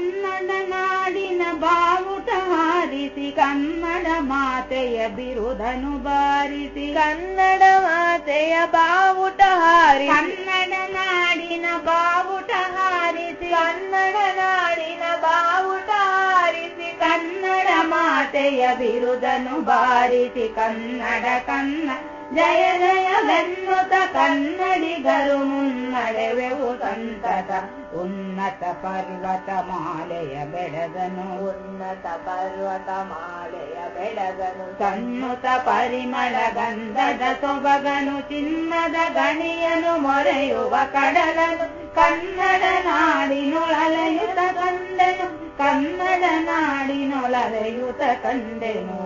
ಕನ್ನಡ ನಾಡಿನ ಬಾವುಟ ಹಾರಿಸಿ ಕನ್ನಡ ಮಾತೆಯ ಬಿರುದನು ಬಾರಿಸಿ ಕನ್ನಡ ಮಾತೆಯ ಬಾವುಟ ಹಾರಿಸಿ ಕನ್ನಡ ನಾಡಿನ ಬಾವುಟ ಹಾರಿಸಿ ಕನ್ನಡ ನಾಡಿನ ಬಾವುಟ ಹಾರಿಸಿ ಕನ್ನಡ ಮಾತೆಯ ಬಿರುದನು ಬಾರಿಸಿ ಕನ್ನಡ ಕನ್ನಡ ಜಯ ಜಯವೆನ್ನುತ್ತ ಕನ್ನಡಿಗರು ಮುನ್ನಡೆವೆವು ಸಂತತ ಉನ್ನತ ಪರ್ವತ ಮಾಲೆಯ ಬೆಳೆದನು ಉನ್ನತ ಪರ್ವತ ಮಾಲೆಯ ಬೆಳೆದನು ಸನ್ನುತ ಪರಿಮಳ ಗಂಧದ ಸೊಬಗನು ಚಿನ್ನದ ಗಣಿಯನು ಮೊರೆಯುವ ಕಡಲನು ಕನ್ನಡ ನಾಡಿನೊಳಲೆಯುತ ಕಂಡೆನು ಕನ್ನಡ ನಾಡಿನೊಳಲೆಯುತ ಕಂಡೆನು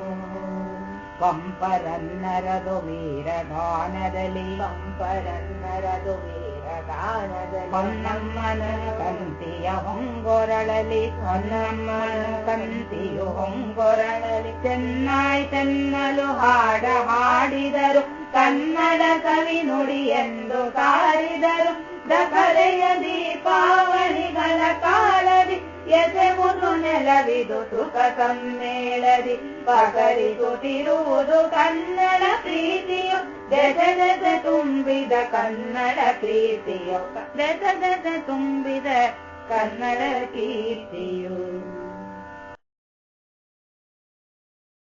ಪಂಪರನ್ನರದು ವೀರಗಾನದಲ್ಲಿ ಪಂಪರನ್ನರದು ವೀರಗಾನದಲ್ಲಿ ಹೊನ್ನಮ್ಮನ ಕಂತಿಯ ಹೊಂಗೊರಳಲಿ ಹೊನ್ನಮ್ಮನ ಕಂತಿಯು ಹೊಂಗೊರಳಲಿ ಚೆನ್ನಾಯ್ತೆನ್ನಲು ಹಾಡ ಹಾಡಿದರು ಕನ್ನಡ ಕವಿ ನುಡಿ ಎಂದು ಕಾರಿದರು ದಸರೆಯ ದೀಪಾವಳಿಗಳ ಕಾಲದಿ ಎಸೆವುದು ನೆಲವಿದು ಸುಖ ಸಮ್ಮೇಳದಿ ಪಗರಿಸುತ್ತಿರುವುದು ಕನ್ನಡ ಪ್ರೀತಿಯು ದೆಸೆ ದೆಸೆ ತುಂಬಿದ ಕನ್ನಡ ಪ್ರೀತಿಯು ದೆಸೆ ದೆಸೆ ತುಂಬಿದ ಕನ್ನಡ ಕೀರ್ತಿಯು.